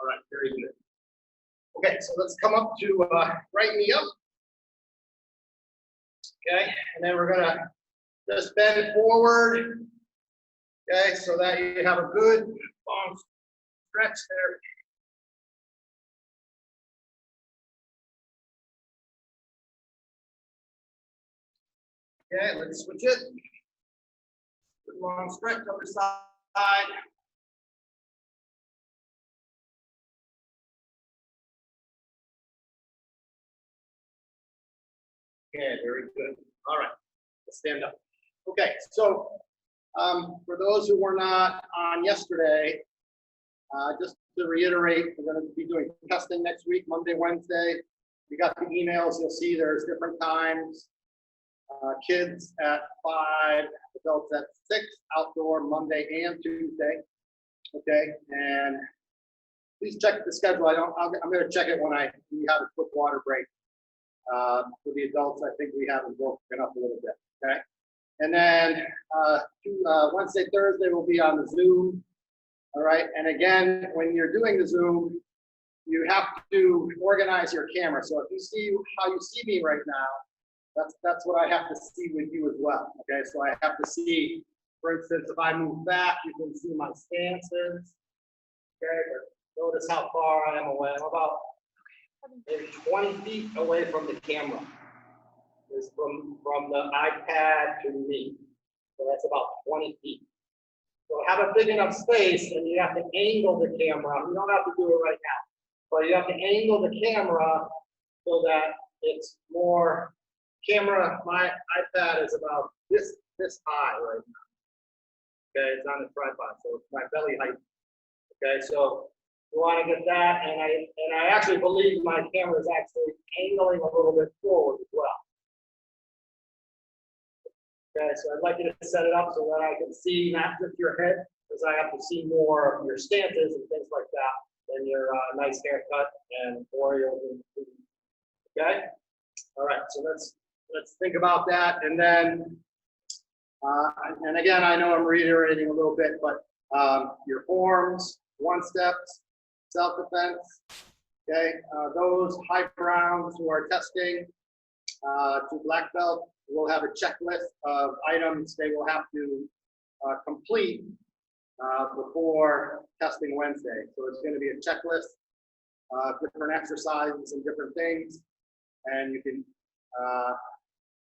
All right, very good. Okay, so let's come up to right knee up. Okay, and then we're gonna just bend forward. Okay, so that you have a good long stretch there. Okay, let's switch it. Good long stretch, other side. Okay, very good. All right, let's stand up. Okay, so for those who were not on yesterday, just to reiterate, we're going to be doing testing next week, Monday, Wednesday. You got the emails, you'll see there's different times. Kids at 5, adults at 6, outdoor Monday and Tuesday. Okay, and please check the schedule. I'm going to check it when we have a quick water break. For the adults, I think we have them broken up a little bit. Okay, and then Wednesday, Thursday will be on the Zoom. All right, and again, when you're doing the Zoom, you have to organize your camera. So if you see how you see me right now, that's what I have to see with you as well. Okay, so I have to see, for instance, if I move back, you can see my stances. Okay, but notice how far I am away. I'm about maybe 20 feet away from the camera. Is from the iPad to me. So that's about 20 feet. So have a big enough space, and you have to angle the camera. You don't have to do it right now, but you have to angle the camera so that it's more camera. My iPad is about this high right now. Okay, it's on the tripod, so it's my belly height. Okay, so you want to get that, and I actually believe my camera is actually angling a little bit forward as well. Okay, so I'd like you to set it up so that I can see not just your head, because I have to see more of your stances and things like that, and your nice haircut and Oreos. Okay, all right. So let's think about that, and then and again, I know I'm reiterating a little bit, but your forms, 1-steps, self-defense. Okay, those high rounds who are testing to black belt will have a checklist of items they will have to complete before testing Wednesday. So it's going to be a checklist of different exercises and different things, and you can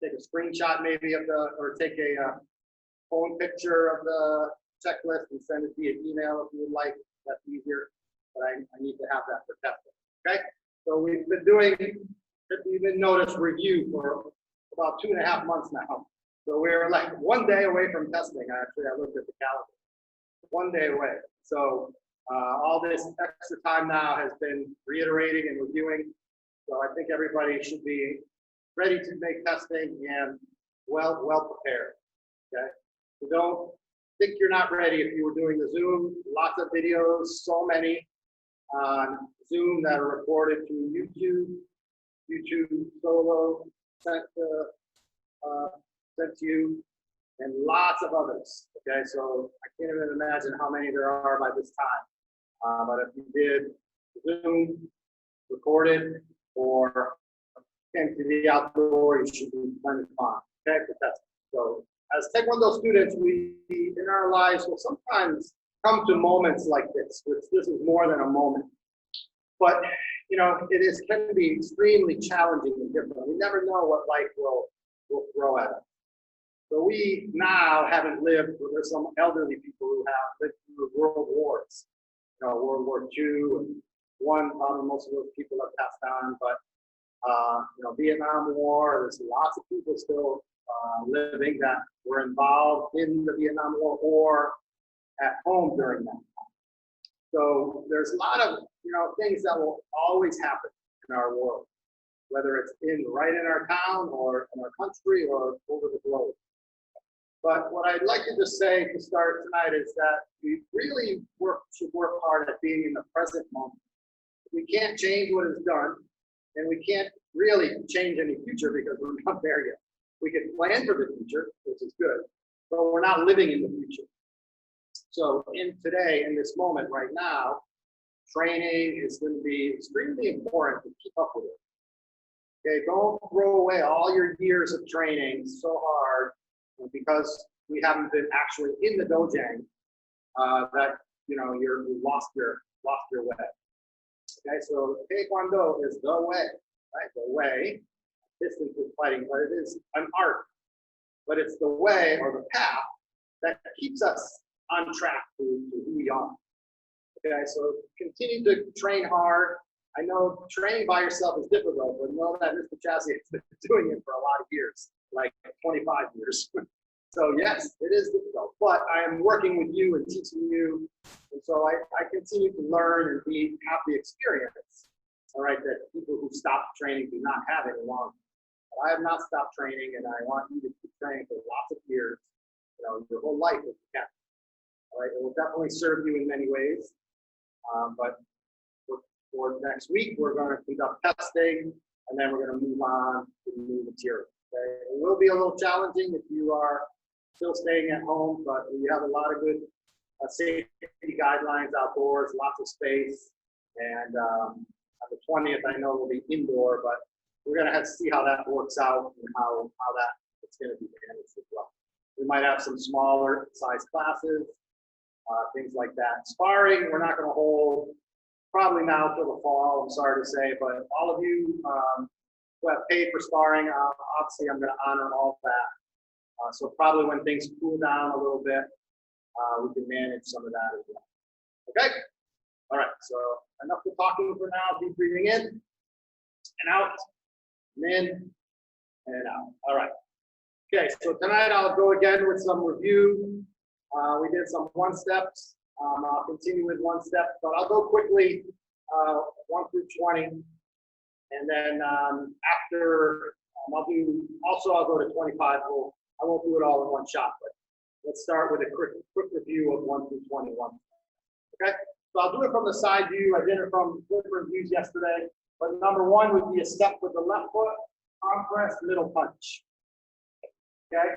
take a screenshot maybe or take a phone picture of the checklist and send it via email if you would like. That's easier, but I need to have that for testing. Okay, so we've been doing, if you didn't notice, review for about 2.5 months now. So we're like 1 day away from testing. Actually, I looked at the calendar. 1 day away. So all this extra time now has been reiterating and reviewing. So I think everybody should be ready to make testing and well prepared. Okay. So don't think you're not ready if you were doing the Zoom. Lots of videos, so many on Zoom that are recorded to YouTube solo sent to you, and lots of others. Okay, so I can't even imagine how many there are by this time. But if you did Zoom recorded or came to the outdoor, you should be plenty fine. Okay, for testing. So as Taekwondo students, we in our lives will sometimes come to moments like this, which this is more than a moment. But you know, can be extremely challenging and different. We never know what life will throw at us. So we now haven't lived. There's some elderly people who have lived through world wars. You know, World War II and one. Probably most of those people have passed on, but you know, Vietnam War. There's lots of people still living that were involved in the Vietnam War or at home during that time. So there's a lot of things that will always happen in our world, whether it's right in our town or in our country or over the globe. But what I'd like to just say to start tonight is that we really should work hard at being in the present moment. We can't change what is done, and we can't really change any future because we're not there yet. We can plan for the future, which is good, but we're not living in the future. So in this moment right now, training is going to be extremely important to keep up with it. Okay, don't throw away all your years of training so hard because we haven't been actually in the dojang that you lost your way. Okay, so Taekwondo is the way, right? The way. Distance is fighting, but it is an art. But it's the way or the path that keeps us on track to who we are. Okay, so continue to train hard. I know training by yourself is difficult, but know that Mr. Chassie has been doing it for a lot of years, like 25 years. So yes, it is difficult, but I am working with you and teaching you. And so I continue to learn and have the experience, all right, that people who stop training do not have any longer. But I have not stopped training, and I want you to keep training for lots of years, your whole life if you can. All right, it will definitely serve you in many ways. But for next week, we're going to conduct testing, and then we're going to move on to new material. Okay? It will be a little challenging if you are still staying at home, but we have a lot of good safety guidelines outdoors, lots of space, and on the 20th, I know we'll be indoor, but we're going to have to see how that works out and how that it's going to be managed as well. We might have some smaller size classes, things like that. Sparring, we're not going to hold probably now till the fall, I'm sorry to say, but all of you who have paid for sparring, obviously I'm going to honor all that. So probably when things cool down a little bit, we can manage some of that as well. Okay? All right, so enough of talking for now. Deep breathing in and out, and in and out. All right. Okay, so tonight I'll go again with some review. We did some 1 steps. I'll continue with 1 step, but I'll go quickly 1 through 20. And then after, I'll go to 25. I won't do it all in one shot, but let's start with a quick review of 1 through 21. Okay, so I'll do it from the side view. I did it from different views yesterday, but number 1 would be a step with the left foot, arm press, middle punch. Okay,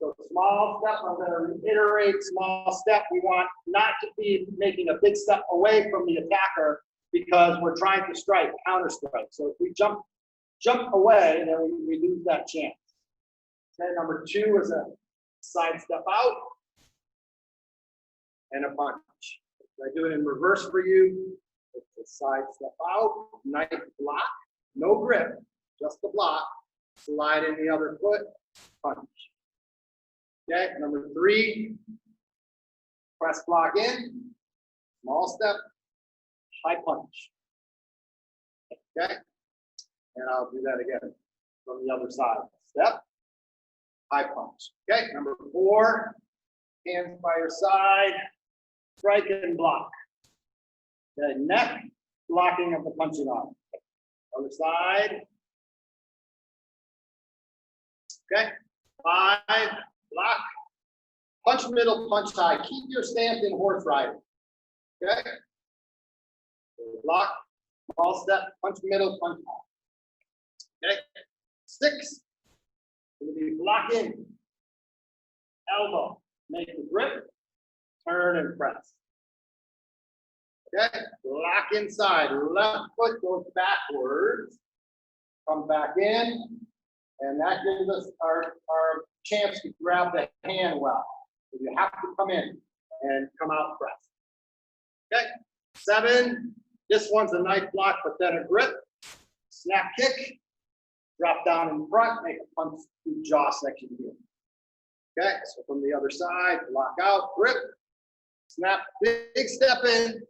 so small step, I'm going to reiterate, small step. We want not to be making a big step away from the attacker because we're trying to strike, counter strike. So if we jump away, then we lose that chance. Okay, number 2 is a side step out and a punch. If I do it in reverse for you, it's a side step out, knife block, no grip, just the block, slide in the other foot, punch. Okay, number 3, press block in, small step, high punch. Okay, and I'll do that again from the other side. Step, high punch. Okay, number 4, hands by your side, strike and block. Okay, neck, blocking of the punching arm. Other side. Okay, 5, block, punch middle, punch high. Keep your stance in horse riding. Okay, block, small step, punch middle, punch high. Okay, 6, going to be blocking, elbow, make the grip, turn and press. Okay, block inside, left foot goes backwards, come back in, and that gives us our chance to grab the hand well. So you have to come in and come out press. Okay, 7, this one's a knife block, but then a grip, snap kick, drop down in front, make a punch through jaw section here. Okay, so from the other side, block out, grip, snap, big step in.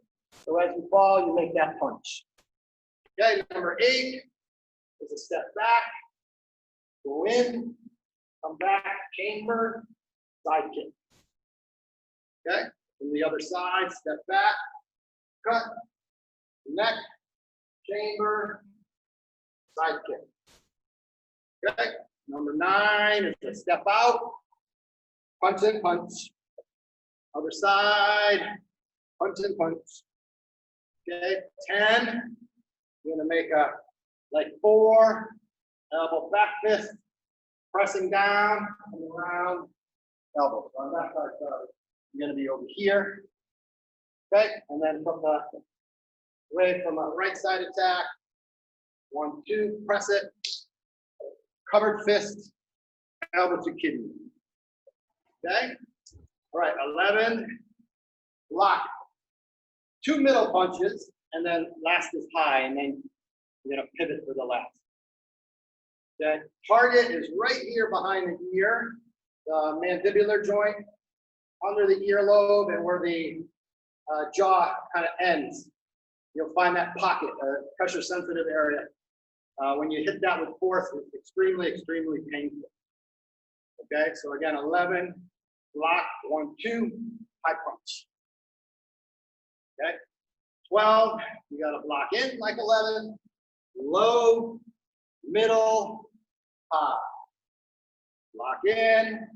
So as you fall, you make that punch. Okay, number 8 is a step back, go in, come back, chamber, side kick. Okay, from the other side, step back, cut, neck, chamber, side kick. Okay, number 9 is a step out, punch and punch. Other side, punch and punch. Okay, 10, you're gonna make a like 4, elbow back fist, pressing down and around, elbow. So on that side, you're gonna be over here. Okay, and then from the away from a right side attack. 1, 2, press it. Covered fist, elbow to kidney. Okay? All right, 11, lock. 2 middle punches, and then last is high, and then you're gonna pivot for the last. The target is right here behind the ear, the mandibular joint, under the earlobe, and where the jaw kind of ends. You'll find that pocket, a pressure-sensitive area. When you hit that with force, it's extremely, extremely painful. Okay, so again, 11, block, 1, 2, high punch. Okay, 12, you got to block in like 11, low, middle, high. Block in,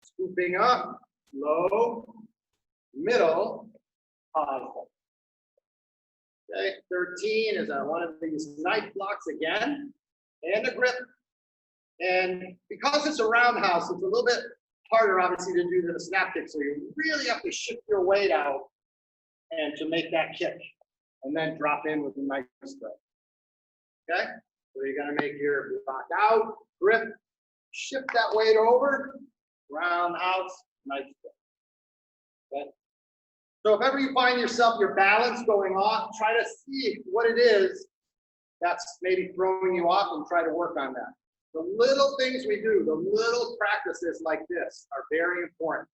scooping up, low, middle, high. Okay, 13 is one of these knife blocks again, and a grip. And because it's a roundhouse, it's a little bit harder, obviously, to do the snap kick. So you really have to shift your weight out and to make that kick, and then drop in with the knife strike. Okay, so you're gonna make your block out, grip, shift that weight over, roundhouse, knife strike. Okay. So if ever you find yourself, your balance going off, try to see what it is that's maybe throwing you off and try to work on that. The little things we do, the little practices like this are very important.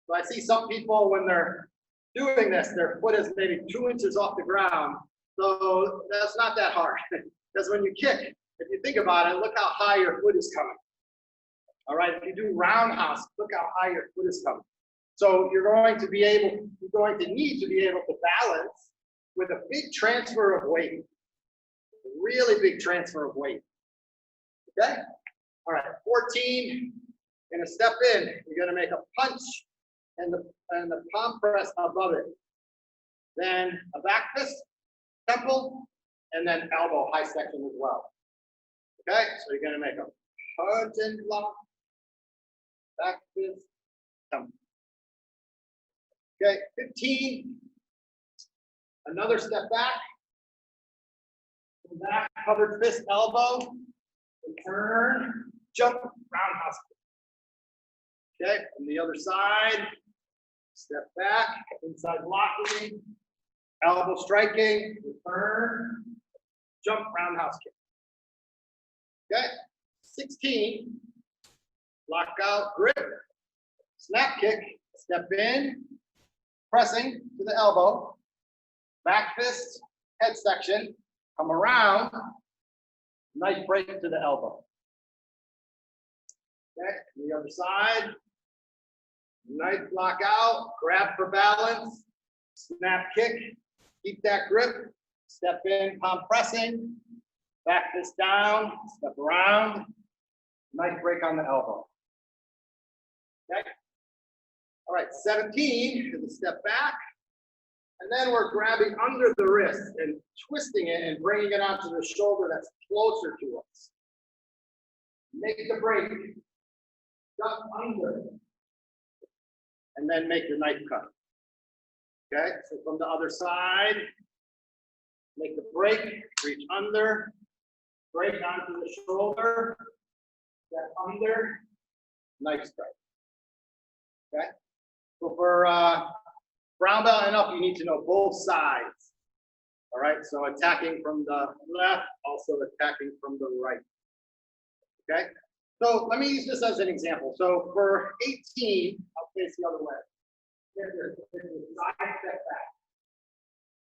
So I see some people when they're doing this, their foot is maybe 2 inches off the ground. So that's not that hard. Because when you kick, if you think about it, look how high your foot is coming. All right, if you do roundhouse, look how high your foot is coming. So you're going to need to be able to balance with a big transfer of weight, a really big transfer of weight. Okay? All right, 14, gonna step in. You're gonna make a punch and the palm press above it. Then a back fist, temple, and then elbow high section as well. Okay, so you're gonna make a punch and block, back fist, temple. Okay, 15, another step back, covered fist, elbow, turn, jump, roundhouse. Okay, from the other side, step back, inside blocking, elbow striking, return, jump, roundhouse kick. Okay, 16, block out, grip, snap kick, step in, pressing to the elbow, back fist, head section, come around, nice break to the elbow. Okay, the other side, nice block out, grab for balance, snap kick, keep that grip, step in, palm pressing, back fist down, step around, nice break on the elbow. Okay. All right, 17 is a step back, and then we're grabbing under the wrist and twisting it and bringing it onto the shoulder that's closer to us. Make the break, jump under, and then make your knife cut. Okay, so from the other side, make the break, reach under, break onto the shoulder, step under, knife strike. Okay. So for brown belt and up, you need to know both sides. All right, so attacking from the left, also attacking from the right. Okay, so let me use this as an example. So for 18, I'll face the other way. Here's the side step back.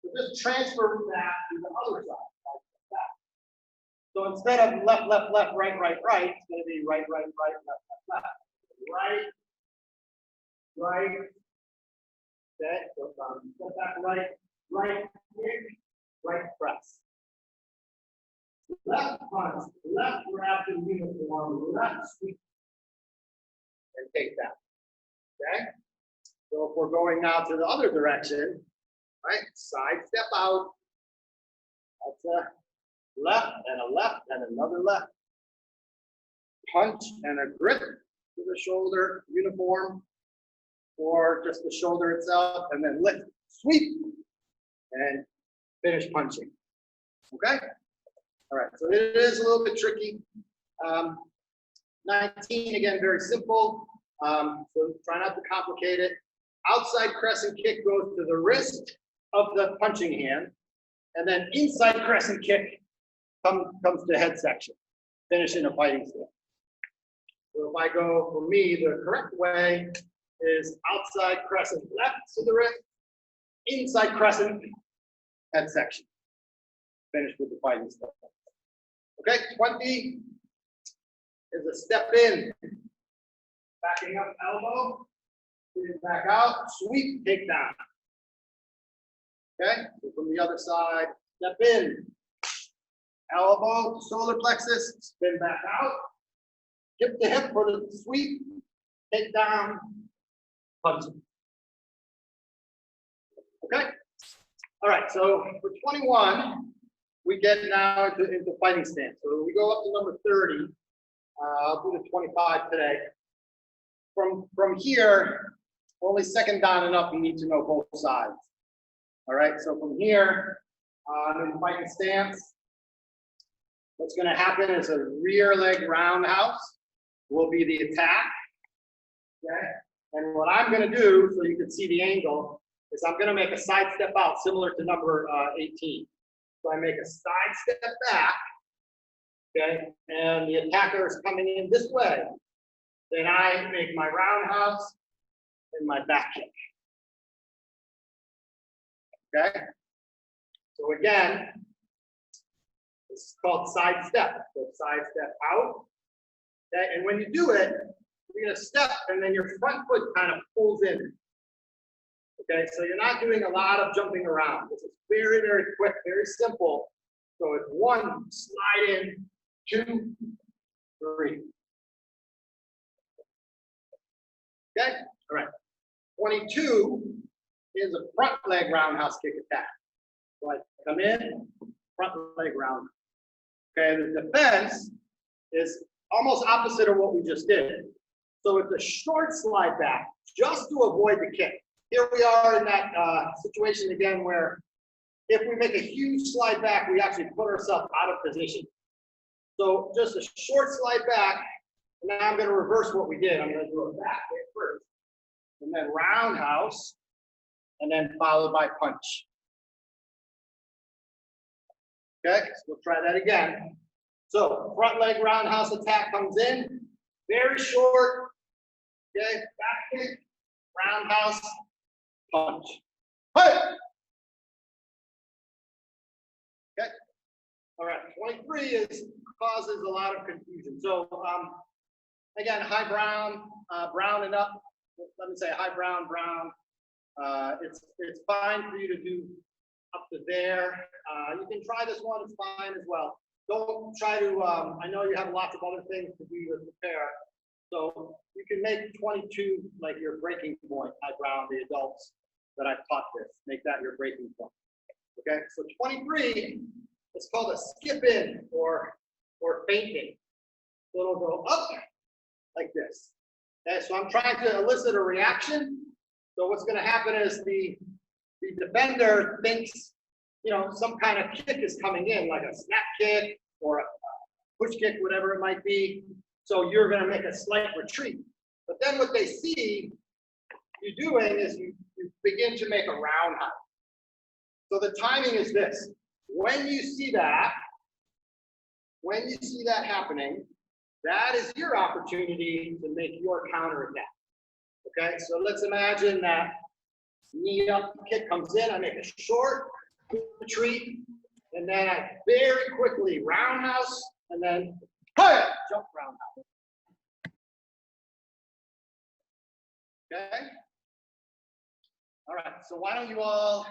So just transfer that to the other side. So instead of left, left, left, right, right, right, it's going to be right, right, right, left, left, left. Right. Right, okay, so step back right, right kick, right press. Left punch, left grab the uniform, left sweep, and take that, okay? So if we're going now to the other direction, right, side step out, that's a left and another left. Punch and a grip to the shoulder, uniform, or just the shoulder itself, and then lift, sweep, and finish punching. Okay? All right, so it is a little bit tricky. 19, again, very simple. So try not to complicate it. Outside crescent kick goes to the wrist of the punching hand, and then inside crescent kick comes to head section, finish in a fighting stance. So if I go, for me, the correct way is outside crescent left to the wrist, inside crescent head section. Finish with the fighting stance. Okay, 20 is a step in, backing up elbow, back out, sweep, take down. Okay, so from the other side, step in, elbow, solar plexus, spin back out, hip to hip for the sweep, take down, punch. Okay, all right, so for 21, we get now into fighting stance. So we go up to number 30. I'll do the 25 today. From here, only second down and up, you need to know both sides. All right, so from here, in fighting stance, what's going to happen is a rear leg roundhouse will be the attack. Okay, and what I'm going to do, so you can see the angle, is I'm going to make a side step out similar to number 18. So I make a side step back, okay, and the attacker is coming in this way. Then I make my roundhouse and my back kick. Okay, so again, this is called side step. So side step out. Okay, and when you do it, you're going to step, and then your front foot kind of pulls in. Okay, so you're not doing a lot of jumping around. This is very, very quick, very simple. So it's 1, slide in, 2, 3. Okay, all right. 22 is a front leg roundhouse kick attack. So I come in, front leg round. Okay, the defense is almost opposite of what we just did. So it's a short slide back just to avoid the kick. Here we are in that situation again where if we make a huge slide back, we actually put ourselves out of position. So just a short slide back, and now I'm going to reverse what we did. I'm going to do a back kick first, and then roundhouse, and then followed by punch. Okay, so we'll try that again. So front leg roundhouse attack comes in, very short. Okay, back kick, roundhouse, punch. Hey! Okay. All right. 23 causes a lot of confusion. So again, high brown, brown and up. Let me say high brown, brown. It's fine for you to do up to there. You can try this one. It's fine as well. Don't try to. I know you have lots of other things to do to prepare. So you can make 22 like your breaking point, high brown, the adults that I've taught this. Make that your breaking point. Okay, so 23 is called a skip in or fainting. So it'll go up like this. Okay, so I'm trying to elicit a reaction. So what's going to happen is the defender thinks, you know, some kind of kick is coming in, like a snap kick or a push kick, whatever it might be. So you're going to make a slight retreat. But then what they see you doing is you begin to make a roundhouse. So the timing is this. When you see that happening, that is your opportunity to make your counter attack. Okay, so let's imagine that knee up kick comes in, I make a short retreat, and then I very quickly roundhouse, and then jump roundhouse. Okay? All right, so why don't you all,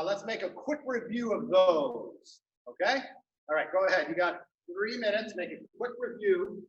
let's make a quick review of those, okay? All right, go ahead. You got 3 minutes, make a quick review.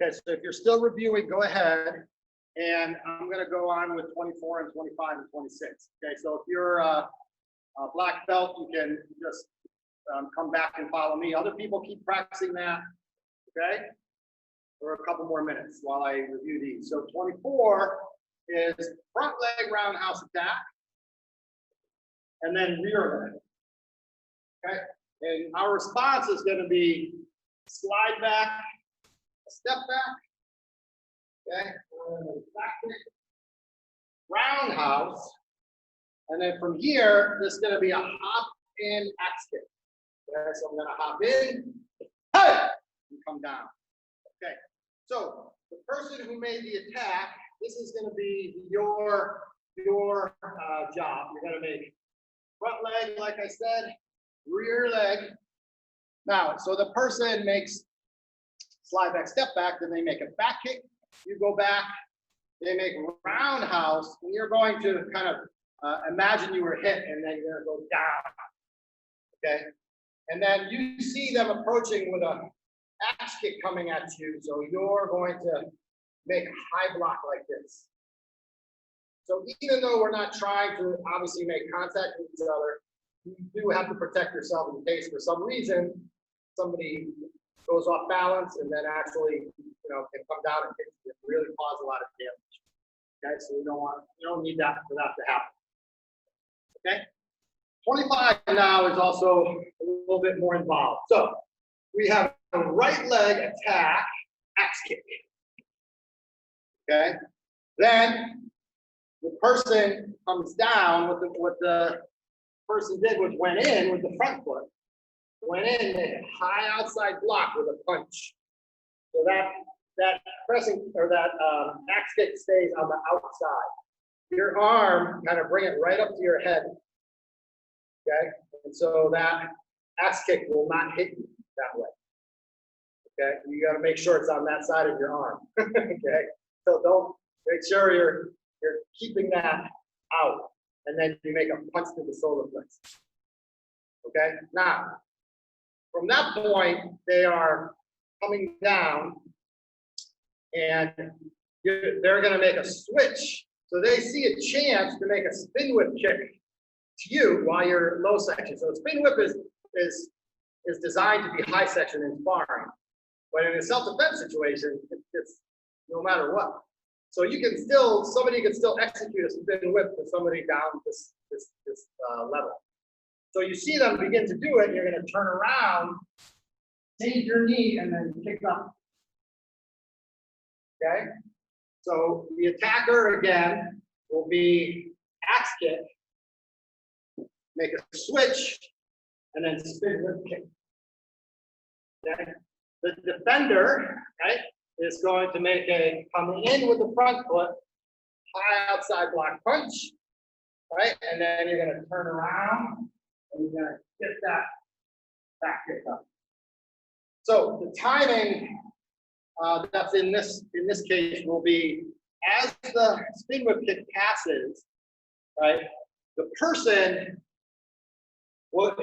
Okay, so if you're still reviewing, go ahead. And I'm gonna go on with 24 and 25 and 26. Okay, so if you're a black belt, you can just come back and follow me. Other people keep practicing that, okay? For a couple more minutes while I review these. So 24 is front leg roundhouse attack, and then rear leg, okay? And our response is gonna be slide back, step back, okay? Back kick, roundhouse, and then from here, this is gonna be a hop in axe kick. Okay, so I'm gonna hop in, hey, and come down. Okay, so the person who made the attack, this is gonna be your job. You're gonna make front leg, like I said, rear leg. Now, so the person makes slide back, step back, then they make a back kick. You go back, they make roundhouse, and you're going to kind of imagine you were hit, and then you're gonna go down, okay? And then you see them approaching with a axe kick coming at you, so you're going to make a high block like this. So even though we're not trying to obviously make contact with each other, you do have to protect yourself in case for some reason somebody goes off balance and then actually, can come down and hit you and really cause a lot of damage. Okay, so you don't need that for that to happen. Okay, 25 now is also a little bit more involved. So we have a right leg attack, axe kick. Okay, then the person comes down with what the person did was went in with the front foot. Went in, made a high outside block with a punch. So that pressing or that axe kick stays on the outside. Your arm, kind of bring it right up to your head. Okay, and so that axe kick will not hit you that way. Okay, you got to make sure it's on that side of your arm. Okay, so don't make sure you're keeping that out, and then you make a punch to the solar plexus. Okay, now from that point they are coming down, and they're going to make a switch. So they see a chance to make a spin whip kick to you while you're low section. So a spin whip is designed to be high section in sparring, but in a self-defense situation, it's no matter what. So somebody can still execute a spin whip to somebody down this level. So you see them begin to do it, you're going to turn around, take your knee, and then kick up. Okay? So the attacker, again, will be axe kick, make a switch, and then spin whip kick. Okay? The defender, right, is going to make a come in with the front foot, high outside block punch, right? And then you're going to turn around and you're going to get that back kick up. So the timing that's in this case will be as the spin whip kick passes, right? The person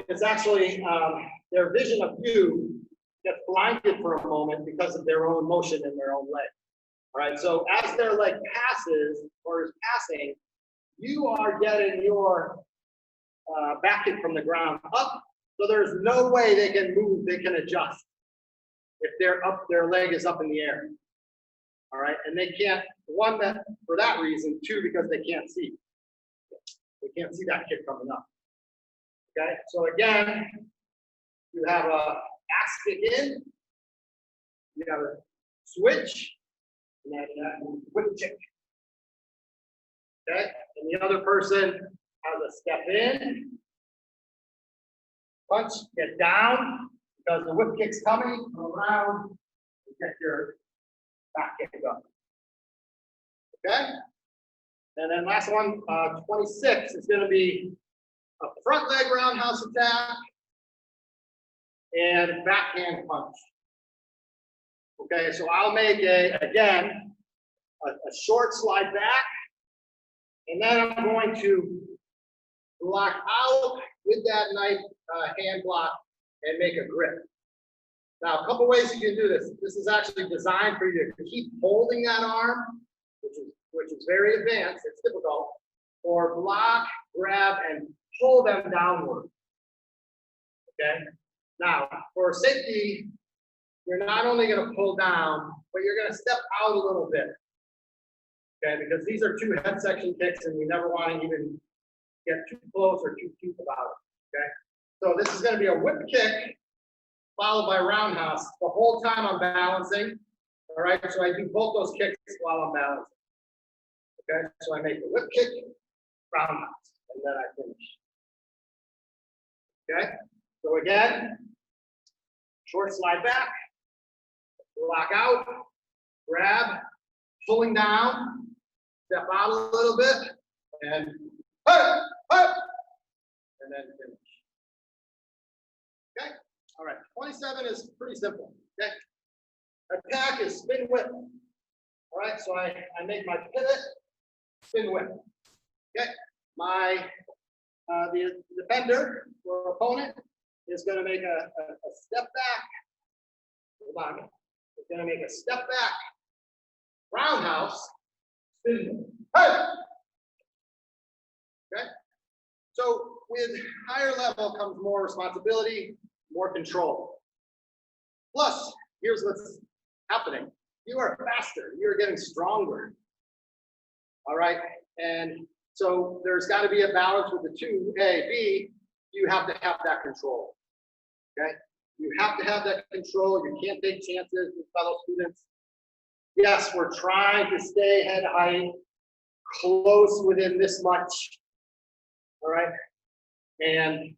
is actually their vision of you gets blinded for a moment because of their own motion in their own leg. All right, so as their leg passes or is passing, you are getting your back kick from the ground up, so there's no way they can move, they can adjust if they're up, their leg is up in the air. All right, and they can't, one, that for that reason, two, because they can't see. They can't see that kick coming up. Okay, so again, you have a axe kick in, you have a switch, and then whip kick. Okay, and the other person has a step in, punch, get down, because the whip kick's coming, go around, and get your back kick up. Okay, and then last one, 26 is going to be a front leg roundhouse attack and backhand punch. Okay, so I'll make again a short slide back, and then I'm going to block out with that knife hand block and make a grip. Now, a couple ways you can do this. This is actually designed for you to keep holding that arm, which is very advanced. It's difficult. Or block, grab, and pull them downward. Okay. Now, for safety, you're not only going to pull down, but you're going to step out a little bit. Okay, because these are two head section kicks, and we never want to even get too close or too cute about it. Okay. So this is going to be a whip kick followed by roundhouse. The whole time I'm balancing. All right, so I do both those kicks while I'm balancing. Okay, so I make the whip kick, roundhouse, and then I finish. Okay, so again, short slide back, lock out, grab, pulling down, step out a little bit, and and then finish. Okay, all right, 27 is pretty simple. Okay, attack is spin whip. All right, so I make my pivot, spin whip. Okay, the defender or opponent is going to make a step back. Hold on. It's going to make a step back, roundhouse, spin whip. Hey! Okay. So with higher level comes more responsibility, more control. Plus, here's what's happening. You are faster. You're getting stronger. All right. And so there's got to be a balance with the two. A, B, you have to have that control. Okay. You have to have that control. You can't take chances with fellow students. Yes, we're trying to stay head height close within this much. All right. And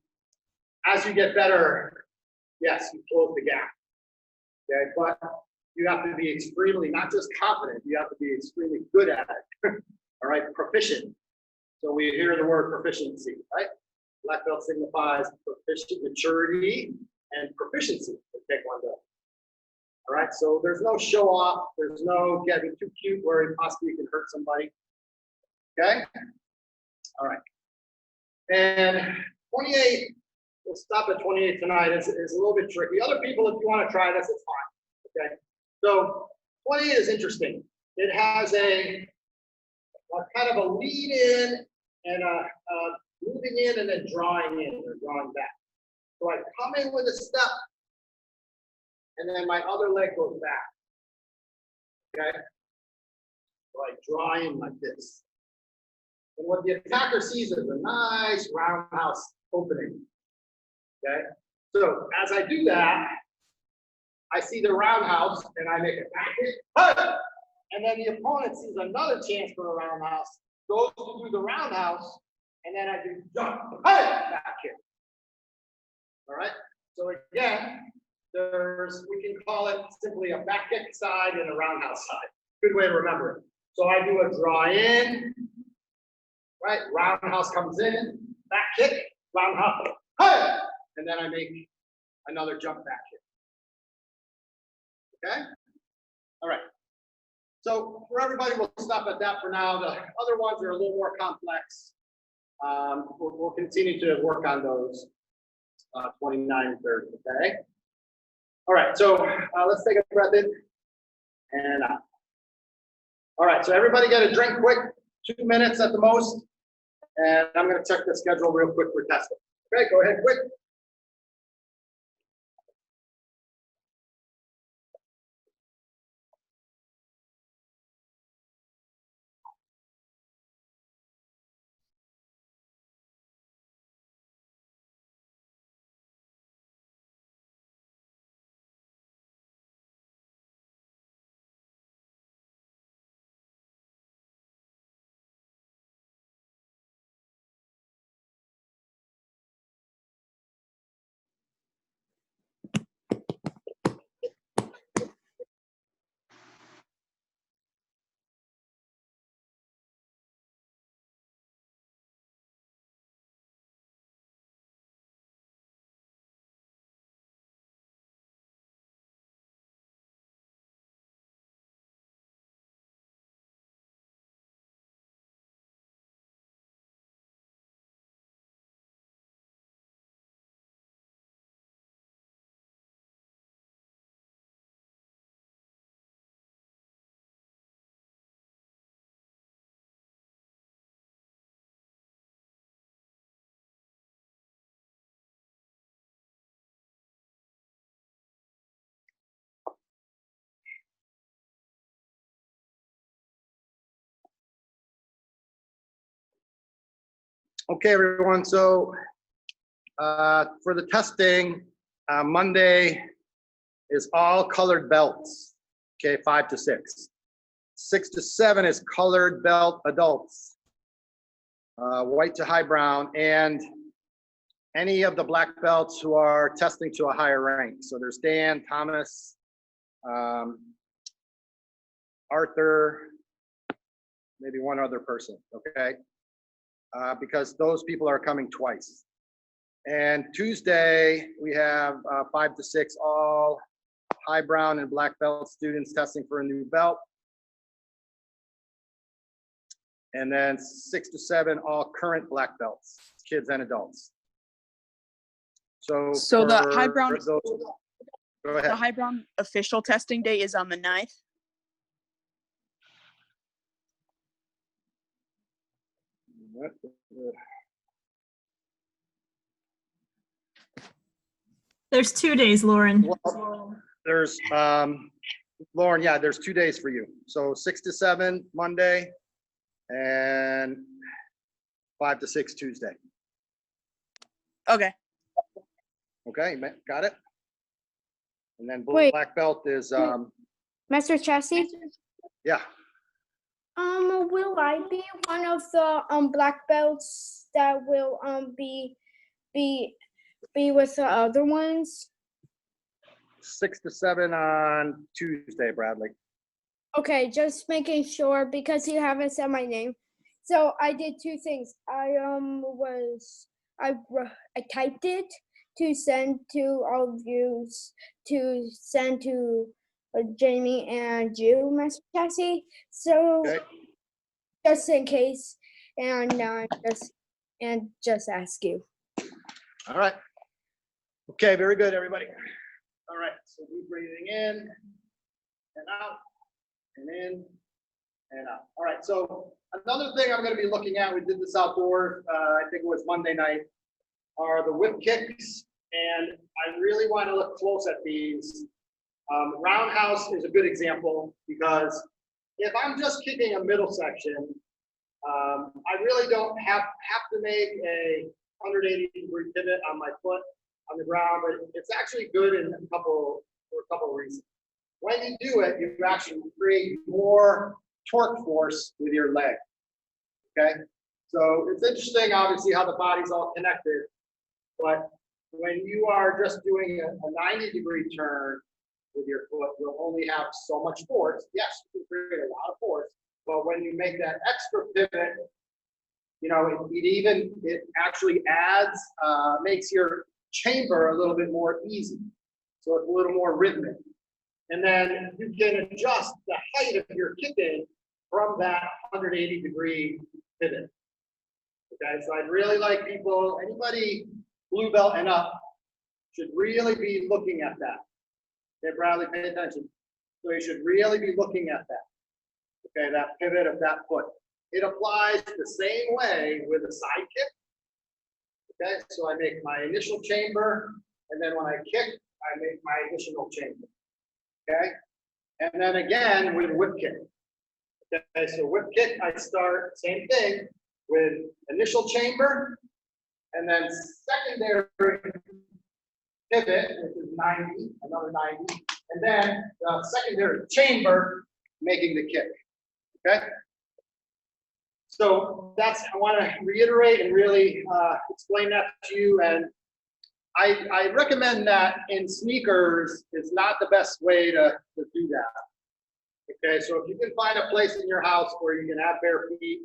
as you get better, yes, you close the gap. Okay. But you have to be extremely, not just confident, you have to be extremely good at it. All right, proficient. So we hear the word proficiency, right? Black belt signifies proficient maturity and proficiency in Taekwondo. All right, so there's no show off, there's no getting too cute where possibly you can hurt somebody. Okay? All right. And 28, we'll stop at 28 tonight. It's a little bit tricky. Other people, if you want to try this, it's fine. Okay. So 28 is interesting. It has a kind of a lead in and a moving in and then drawing in or drawing back. So I come in with a step and then my other leg goes back. Okay. So I draw in like this. And what the attacker sees is a nice roundhouse opening. Okay. So as I do that, I see the roundhouse and I make a back kick. And then the opponent sees another chance for a roundhouse, goes to do the roundhouse, and then I do jump, back kick. All right. So again, we can call it simply a back kick side and a roundhouse side. Good way to remember it. So I do a draw in, right? Roundhouse comes in, back kick, roundhouse, and then I make another jump back kick. Okay? All right. So for everybody, we'll stop at that for now. The other ones are a little more complex. We'll continue to work on those 29 and 30, okay? All right, so let's take a breath in and out. All right, so everybody get a drink quick, 2 minutes at the most. And I'm gonna check the schedule real quick for testing. Okay, go ahead quick. Okay, everyone, so for the testing, Monday is all colored belts, okay, 5 to 6. 6 to 7 is colored belt adults, white to high brown, and any of the black belts who are testing to a higher rank. So there's Dan, Thomas, Arthur, maybe one other person, okay? Because those people are coming twice. And Tuesday, we have 5 to 6, all high brown and black belt students testing for a new belt. And then 6 to 7, all current black belts, kids and adults. So the high brown, go ahead. the high brown official testing day is on the 9th. There's 2 days, Lauren. Well, there's Lauren, yeah, there's 2 days for you. So 6 to 7 Monday and 5 to 6 Tuesday. Okay. Okay, got it? And then Wait. black belt is Master Chassis, yeah. will I be one of the black belts that will be with the other ones? 6 to 7 on Tuesday, Bradley. Okay, just making sure because you haven't said my name. So I did 2 things. I typed it to send to all of you, to send to Jamie and you, Master Chassis. So Okay. just in case, and just ask you. All right. Okay, very good, everybody. All right, so deep breathing in and out and in and out. All right, so another thing I'm going to be looking at, we did this outdoors, I think it was Monday night, are the whip kicks. And I really want to look close at these. Roundhouse is a good example because if I'm just kicking a middle section, I really don't have to make a 180-degree pivot on my foot on the ground, but it's actually good for a couple of reasons. When you do it, you actually create more torque force with your leg, okay? So it's interesting, obviously, how the body's all connected, but when you are just doing a 90-degree turn with your foot, you'll only have so much force. Yes, you can create a lot of force, but when you make that extra pivot, you know, it actually adds, makes your chamber a little bit more easy. So it's a little more rhythmic. And then you can adjust the height of your kicking from that 180-degree pivot. Okay, so I'd really like people, anybody blue belt and up, should really be looking at that. Okay, Bradley, pay attention. So you should really be looking at that. Okay, that pivot of that foot. It applies the same way with a side kick. Okay, so I make my initial chamber, and then when I kick, I make my additional chamber. Okay, and then again with whip kick. Okay, so whip kick, I start same thing with initial chamber, and then secondary pivot, which is 90, another 90, and then the secondary chamber making the kick. Okay. So I want to reiterate and really explain that to you. And I recommend that in sneakers is not the best way to do that. Okay, so if you can find a place in your house where you can have bare feet,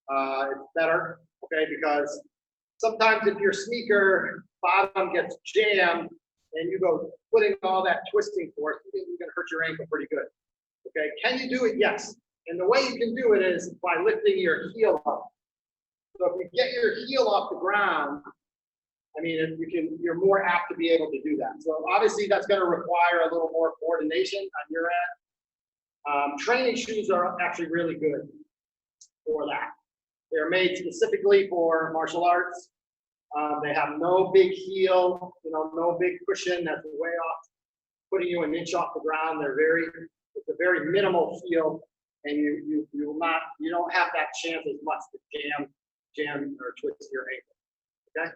it's better. Okay, because sometimes if your sneaker bottom gets jammed and you go putting all that twisting force, you're going to hurt your ankle pretty good. Okay, can you do it? Yes. And the way you can do it is by lifting your heel up. So if you get your heel off the ground, I mean, if you can, you're more apt to be able to do that. So obviously that's going to require a little more coordination on your end. Training shoes are actually really good for that. They're made specifically for martial arts. They have no big heel, no big cushion that's way off, putting you an inch off the ground. It's a very minimal heel. And you don't have that chance as much to jam jam or twist your ankle. Okay.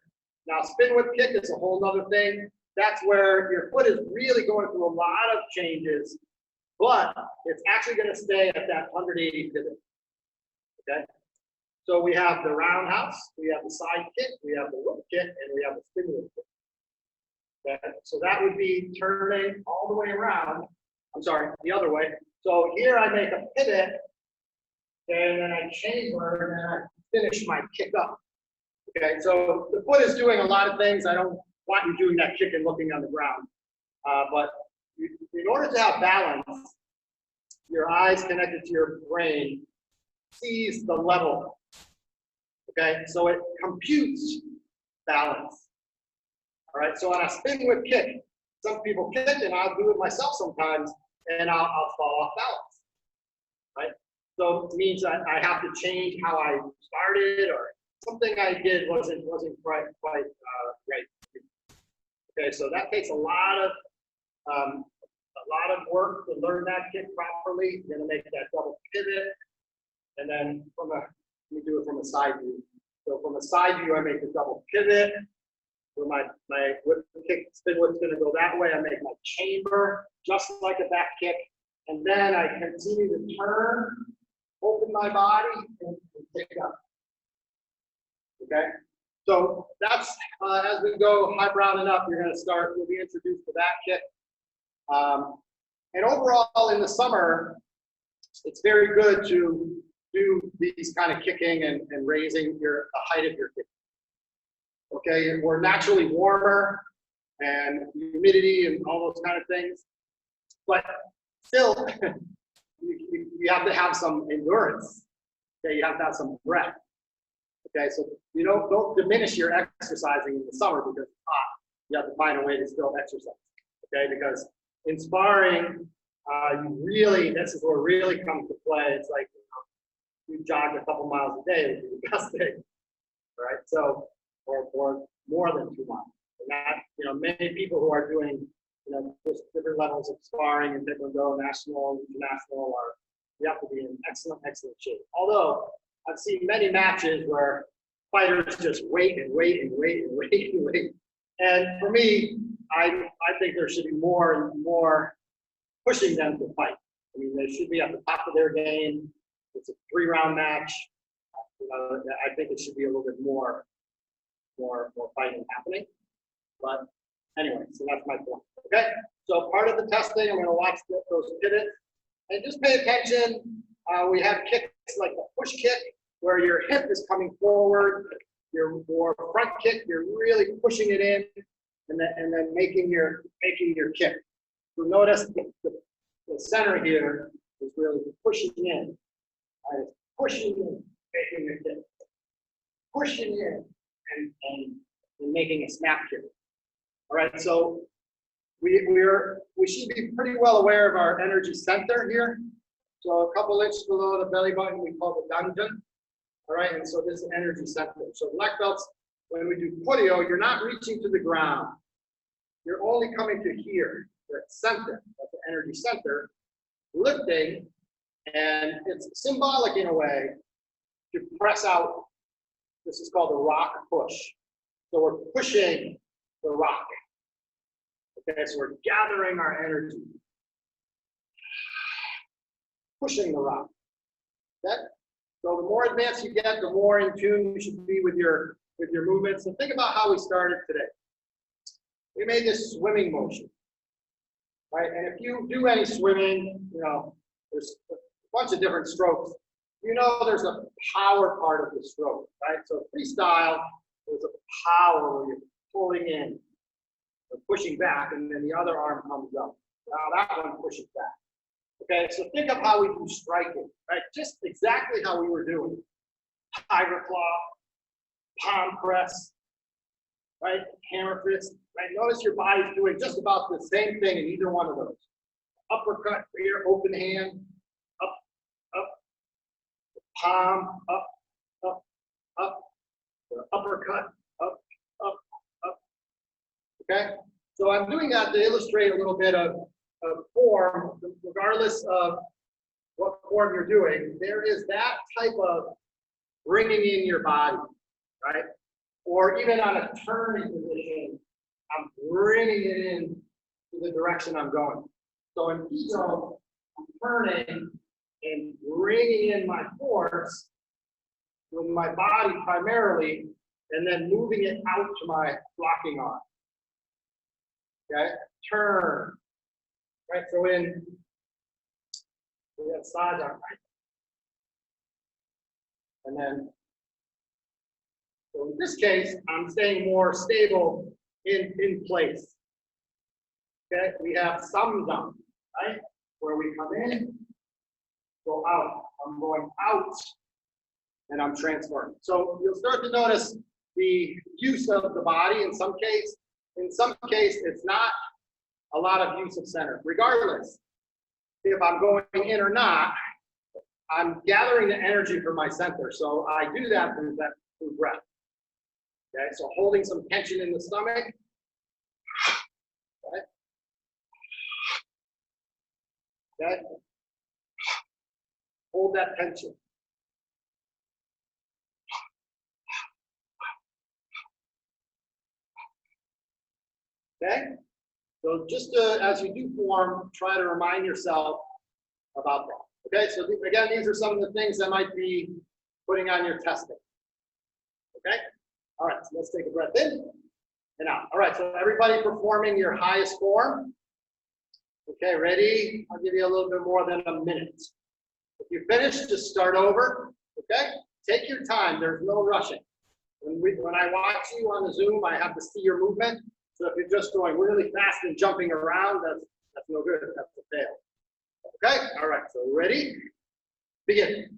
Now, spin whip kick is a whole other thing. That's where your foot is really going through a lot of changes, but it's actually going to stay at that 180 pivot. Okay. So we have the roundhouse, we have the side kick, we have the whip kick, and we have the spin whip kick. Okay. So that would be turning all the way around. I'm sorry, the other way. So here I make a pivot, and then I chamber, and then I finish my kick up. Okay, so the foot is doing a lot of things. I don't want you doing that kick and looking on the ground. But in order to have balance, your eyes connected to your brain sees the level. Okay, so it computes balance. All right, so on a spin whip kick, some people kick, and I'll do it myself sometimes, and I'll fall off balance. Right, so it means that I have to change how I started, or something I did wasn't quite right. Okay, so that takes a lot of work to learn that kick properly. You're gonna make that double pivot, and then let me do it from a side view. So from a side view, I make the double pivot. So my whip kick, spin whip's gonna go that way. I make my chamber, just like a back kick, and then I continue to turn, open my body, and pick up. Okay, so that's as we go high brown and up, you'll be introduced to that kick. And overall in the summer, it's very good to do these kind of kicking and raising the height of your kick. Okay, we're naturally warmer and humidity and all those kind of things, but still you have to have some endurance. Okay, you have to have some breath. Okay, so you don't diminish your exercising in the summer because it's hot. You have to find a way to still exercise. Okay, because in sparring, this is where it really comes to play. It's like you jog a couple miles a day would be the best thing, right? So, or more than 2 miles. And that, many people who are doing, just different levels of sparring and taekwondo, national, international, you have to be in excellent shape. Although I've seen many matches where fighters just wait and wait and wait and wait and wait. And for me, I think there should be more and more pushing them to fight. I mean, they should be at the top of their game. It's a 3-round match. I think it should be a little bit more fighting happening. But anyway, so that's my point. Okay, so part of the testing, I'm going to watch those pivots and just pay attention. We have kicks like the push kick, where your hip is coming forward. Your front kick, you're really pushing it in, and then making your kick. So notice the center here is really pushing in. Right? It's pushing in, making your kick. Pushing in and making a snap kick. All right, so we should be pretty well aware of our energy center here. So a couple inches below the belly button, we call the dungeon. All right, and so this is energy center. So black belts, when we do Puryo, you're not reaching to the ground. You're only coming to here, the center, that's the energy center, lifting, and it's symbolic in a way to press out. This is called the rock push. So we're pushing the rock. Okay, so we're gathering our energy. Pushing the rock. Okay? So the more advanced you get, the more in tune you should be with your movements. And think about how we started today. We made this swimming motion, right? And if you do any swimming, there's a bunch of different strokes. There's a power part of the stroke, right? So freestyle, there's a power where you're pulling in or pushing back, and then the other arm comes up. Now that one pushes back. Okay, so think of how we do striking, right? Just exactly how we were doing. Tiger claw, palm press, right? Hammer fist, right? Notice your body's doing just about the same thing in either one of those. Uppercut here, open hand, up, up, palm, up, up, up, uppercut, up, up, up. Okay, so I'm doing that to illustrate a little bit of form, regardless of what form you're doing. There is that type of bringing in your body, right? Or even on a turning position, I'm bringing it in to the direction I'm going. So in ego, I'm turning and bringing in my force with my body primarily, and then moving it out to my rocking arm. Okay, turn. Right, so we have side arm, right? And then, so in this case, I'm staying more stable in place. Okay, we have samdam, right? Where we come in, go out. I'm going out, and I'm transferring. So you'll start to notice the use of the body in some case. In some case, it's not a lot of use of center. Regardless, if I'm going in or not, I'm gathering the energy from my center. So I do that through breath. Okay, so holding some tension in the stomach. Okay. Okay. Hold that tension. Okay. So just as you do form, try to remind yourself about that. Okay. So again, these are some of the things that might be putting on your testing. Okay. All right. So let's take a breath in and out. All right. So everybody performing your highest form. Okay. Ready? I'll give you a little bit more than a minute. If you finish, just start over. Okay. Take your time. There's no rushing. When I watch you on the Zoom, I have to see your movement. So if you're just going really fast and jumping around, that's no good. That's a fail. Okay? All right. So ready? Begin.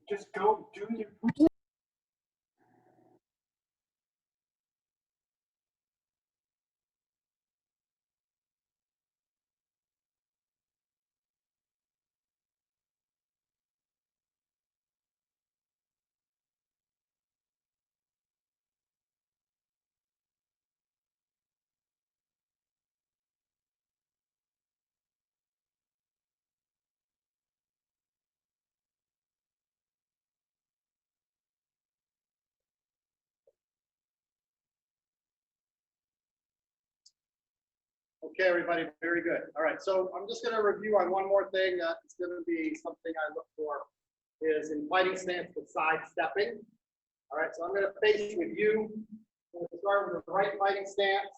Just go do your. Okay, everybody, very good. All right, so I'm just going to review on one more thing. It's going to be something I look for is in fighting stance with side stepping. All right, so I'm going to face with you. I'm going to start with the right fighting stance.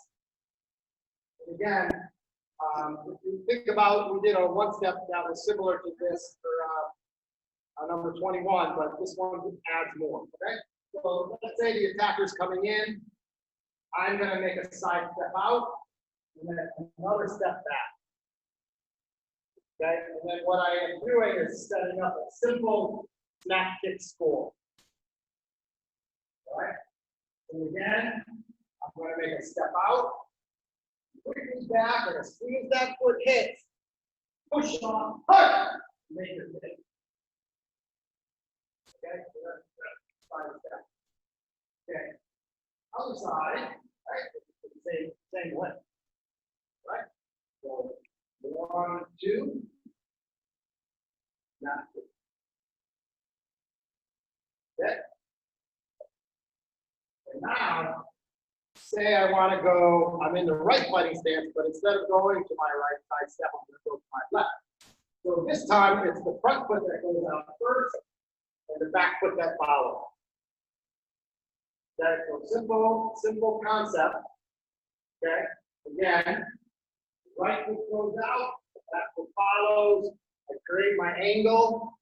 And again, if you think about, we did a one step that was similar to this for number 21, but this one adds more. Okay, so let's say the attacker's coming in. I'm going to make a side step out. And then another step back. Okay, and then what I am doing is setting up a simple snap kick score. All right, and again, I'm going to make a step out, quickly back, and as soon as that foot hits, push on, make it hit. Okay, so that's side step. Okay, other side, right, same length. Right? So 1, 2, not 2. Okay? And now, say I want to go, I'm in the right fighting stance, but instead of going to my right side step, I'm going to go to my left. So this time, it's the front foot that goes out first, and the back foot that follows. Okay, so simple concept. Okay, again. Right foot goes out, back foot follows. I create my angle,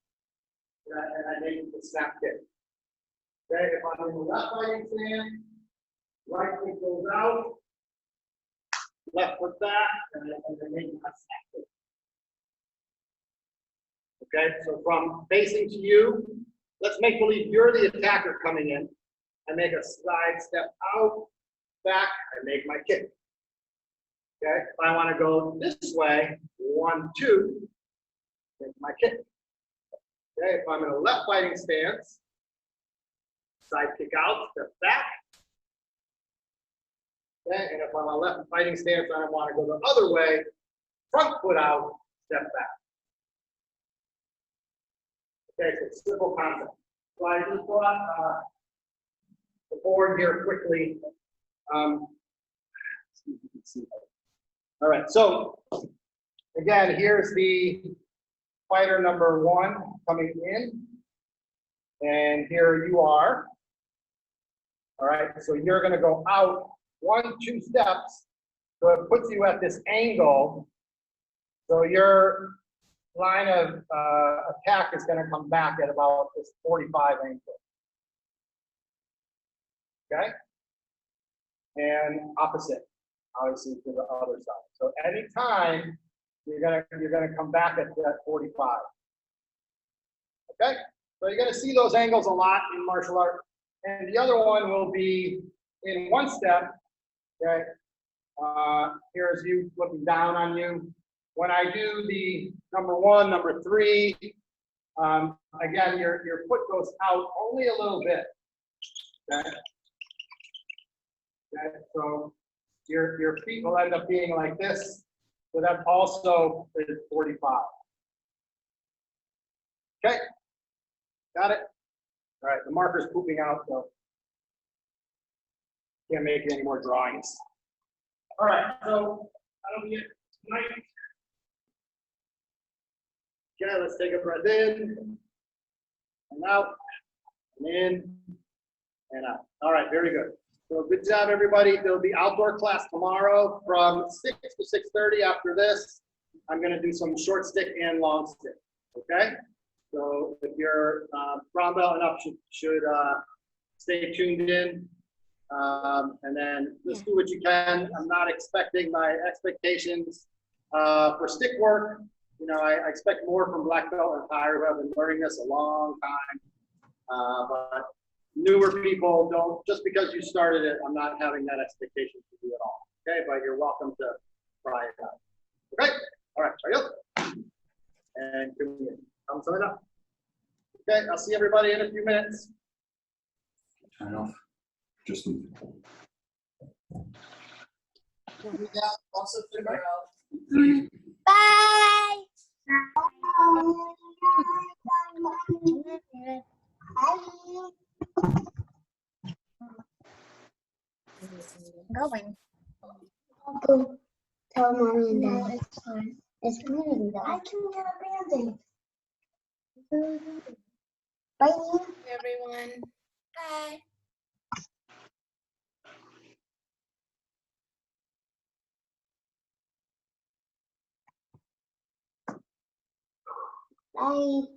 and I make the snap kick. Okay, if I'm in the left fighting stance, right foot goes out, left foot back, and then make my snap. Okay, so from facing to you, let's make believe you're the attacker coming in. I make a slide step out, back, I make my kick. Okay, if I want to go this way, 1, 2, make my kick. Okay, if I'm in a left fighting stance, side kick out, step back. Okay, and if I'm on a left fighting stance and I want to go the other way, front foot out, step back. Okay, so simple concept. So I just brought the board here quickly. All right, so again, here's the fighter number 1 coming in, and here you are. All right, so you're going to go out 1, 2 steps, so it puts you at this angle. So your line of attack is going to come back at about this 45 angle. Okay, and opposite, obviously, to the other side. So anytime you're gonna come back at that 45. Okay, so you're gonna see those angles a lot in martial art, and the other one will be in 1 step. Okay, here's you looking down on you. When I do the number 1, number 3, again, your foot goes out only a little bit. Okay. Okay, so your feet will end up being like this, so that also is 45. Okay, got it? All right, the marker's pooping out, so can't make any more drawings. All right, so that'll be it tonight. Okay, let's take a breath in, and out, and in, and out. All right, very good. So good job, everybody. There'll be outdoor class tomorrow from 6 to 6:30. After this, I'm going to do some short stick and long stick. Okay. So if you're brown belt enough, should stay tuned in, and then just do what you can. I'm not expecting my expectations for stick work. You know, I expect more from black belt and higher who have been learning this a long time, but newer people don't, just because you started it, I'm not having that expectation for you at all. Okay, but you're welcome to try it out. Okay, all right, sorry up. And come sign up. Okay, I'll see everybody in a few minutes. Turn off. Just leave it. Bye. Going. Go tell mommy and dad. It's fine. It's bleeding though. I can get a Band-Aid. Bye. Everyone. Bye. Bye.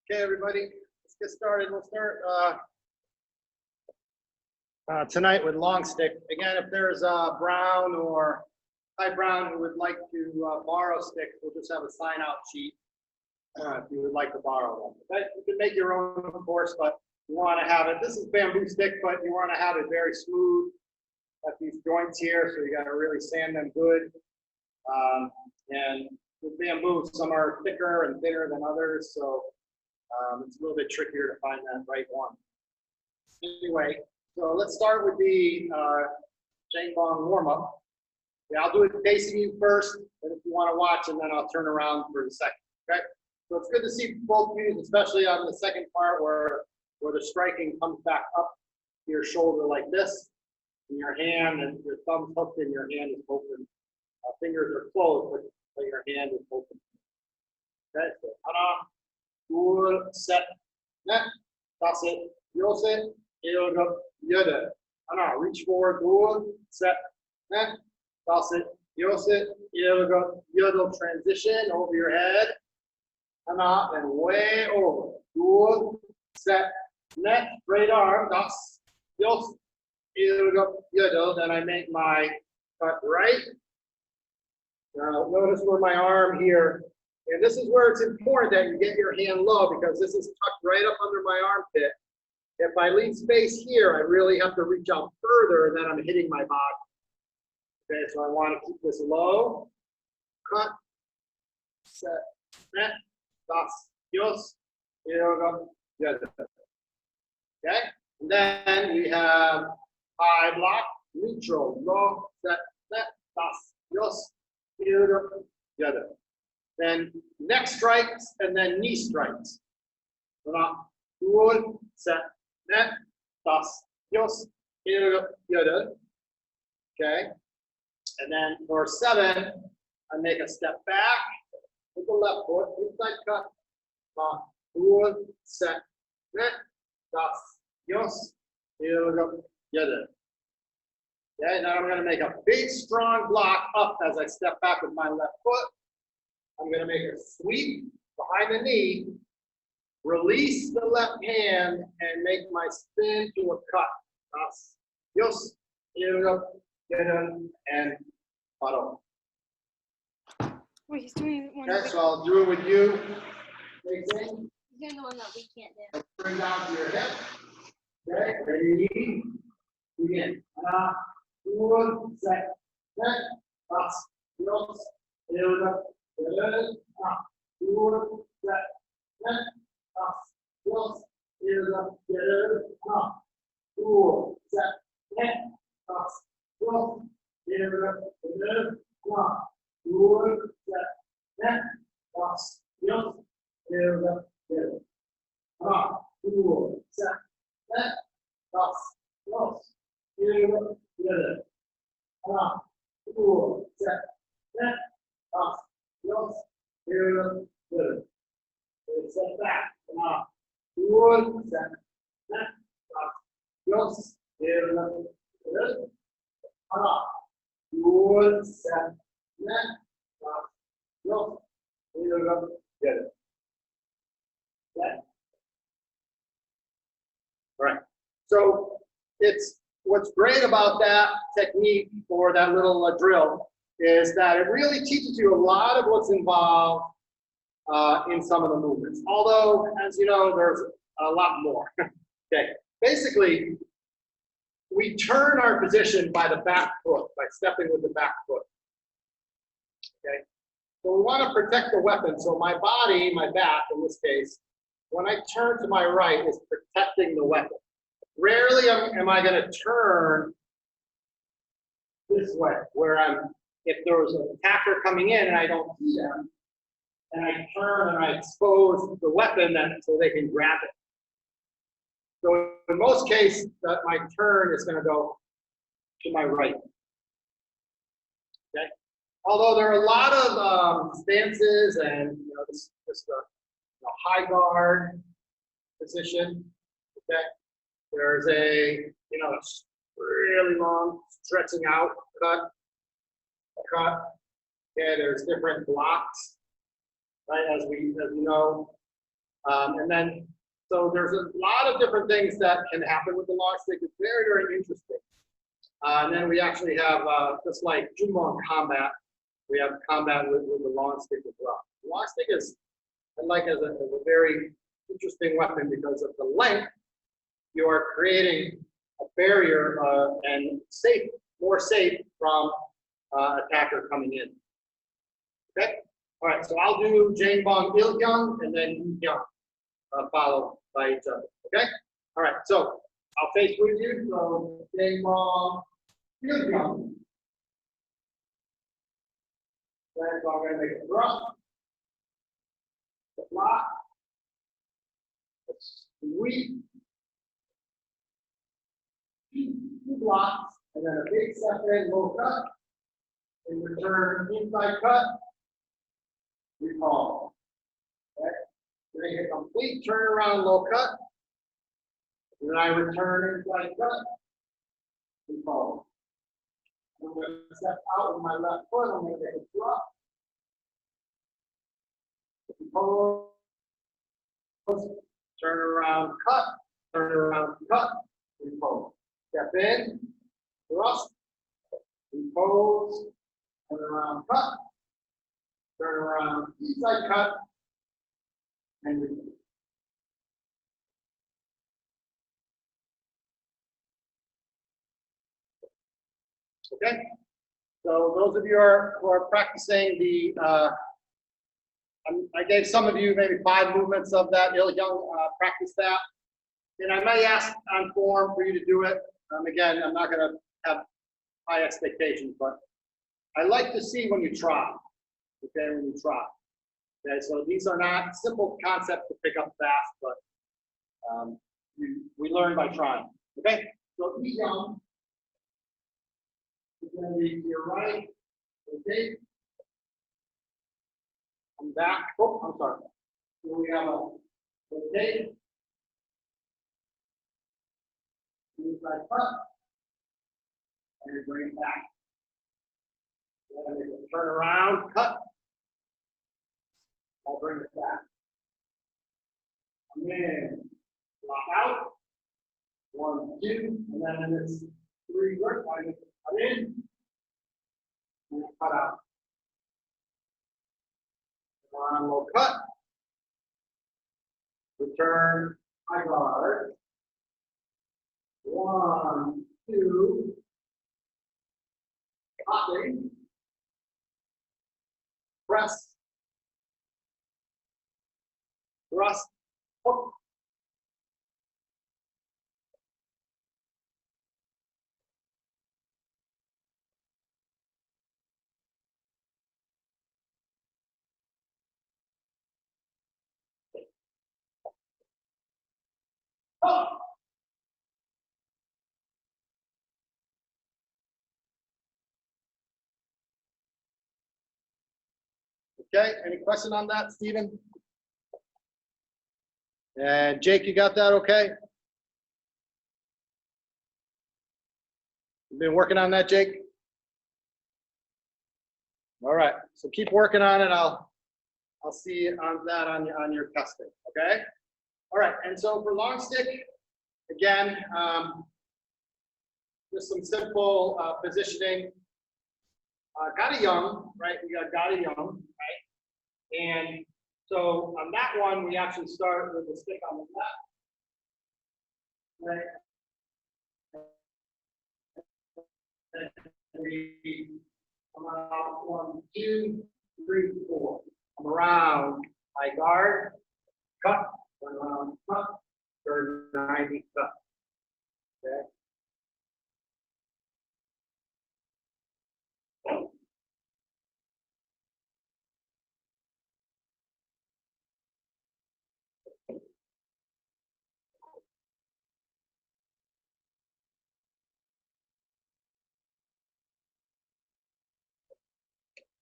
Okay, everybody, let's get started. We'll start tonight with long stick. Again, if there's Brown or Ty Brown who would like to borrow sticks, we'll just have a sign out sheet if you would like to borrow them. Okay? You can make your own, of course, but you want to have it. This is bamboo stick, but you want to have it very smooth at these joints here, so you got to really sand them good. And with bamboo, some are thicker and thinner than others, so it's a little bit trickier to find that right one. Anyway, so let's start with the Jang Bong warm-up. Yeah, I'll do it facing you first, and if you want to watch, and then I'll turn around for the second. Okay, so it's good to see both views, especially on the second part where the striking comes back up to your shoulder like this, and your hand and your thumb's hooked and your hand is open. Fingers are closed, but your hand is open. Okay, so ana, dur, set, net, that's it, yose, yoda, yoda. Ana, reach forward, dur, set, net, that's it, yose, yoda, yoda, transition over your head. Ana, and way over, dur, set, net, right arm, that's, yose, yoda, yoda. Then I make my cut right. Now, notice where my arm here, and this is where it's important that you get your hand low because this is tucked right up under my armpit. If I leave space here, I really have to reach out further and then I'm hitting my body. Okay, so I want to keep this low. Cut, set, net, das, yos, yoga, yada. Okay, and then we have high block, neutral, low, set, net, das, yos. Then neck strikes and then knee strikes. Set, net, das, yos, okay. And then for 7, I make a step back with the left foot, inside cut. Set, net, das, yos, okay, now I'm going to make a big, strong block up as I step back with my left foot. I'm going to make a sweep behind the knee, release the left hand, and make my spin to a cut. Yes, and bottom. Wait, he's doing one. Okay, so I'll do it with you. He's doing the one that we can't do. Bring down to your hip. Okay, ready? Begin. Set, net, das, yos, yoga, set, net, das, yos, yoga, set, net, das, yos, yoga, set, net, das, yos, yoga, set, net, das, yos, yoga, set, net, das, yos, yoga, set back, set, net, das, yos, yoga, set, net, das, yos, yoga, okay. All right, so it's what's great about that technique or that little drill is that it really teaches you a lot of what's involved in some of the movements. Although, as you know, there's a lot more. Okay, basically, we turn our position by the back foot, by stepping with the back foot. Okay, so we want to protect the weapon. So my body, my back in this case, when I turn to my right, is protecting the weapon. Rarely am I going to turn this way, where if there was an attacker coming in and I don't see them, and I turn and I expose the weapon so they can grab it. So in most cases, my turn is going to go to my right. Okay. Although there are a lot of stances and this high guard position. Okay. There's a really long stretching out cut. Okay, there's different blocks, right? As we know, And then, so there's a lot of different things that can happen with the long stick. It's very, very interesting. And then we actually have, just like Jumon combat, we have combat with the long stick as well. The long stick is, I like as a very interesting weapon because of the length. You are creating a barrier and more safe from attacker coming in. Okay. All right. So I'll do Jang Bong Il Young and then Yu Young, followed by each other. Okay. All right. So I'll face with you. So Jang Bong Il Young. Then I'm going to make a thrust, a block, a sweep, two blocks, and then a big step in, low cut, and return inside cut, recall. Okay? We're going to get a complete turnaround low cut, and then I return inside cut, recall. I'm going to step out with my left foot, I'm going to make a drop. Repose, turn around, cut, repose. Step in, thrust, repose, turn around, cut, turn around, inside cut, and repose. Okay, so those of you who are practicing the, I gave some of you maybe 5 movements of that. Il Young, practice that. And I may ask on form for you to do it. Again, I'm not going to have high expectations, but I like to see when you try. Okay, when you try. Okay, so these are not simple concepts to pick up fast, but we learn by trying. Okay, so Il Young. You're going to be to your right. Okay. Come back. Oh, I'm sorry. So we have a rotate. Inside cut. And bring it back. Then turn around, cut. I'll bring it back. Come in. Lock out. 1, 2, and then it's 3 work. I cut in. And cut out. One will cut. Return high guard. 1, 2. Hopping. Press. Thrust. Hook. Hook. Okay, any question on that, Stephen? And Jake, you got that okay? You've been working on that, Jake? All right, so keep working on it. I'll see on that on your testing, okay? All right, and so for long stick, again, just some simple positioning. Got a young, right? We got a young, right? And so on that one, we actually start with the stick on the left, right? And we come out 1, 2, 3, 4. Come around, high guard, cut, turn around, cut, turn 90, cut. Okay.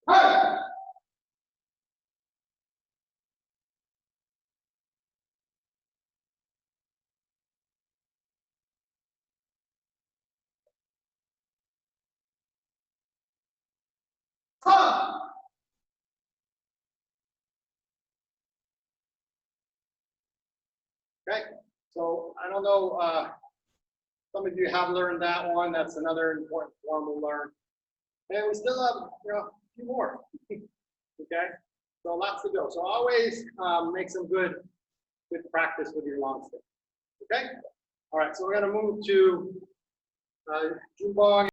Hey! Huh! Okay, so I don't know, some of you have learned that one. That's another important form to learn. And we still have, a few more. Okay, so lots to go. So always make some good practice with your long stick. Okay, all right, so we're gonna move to Jubong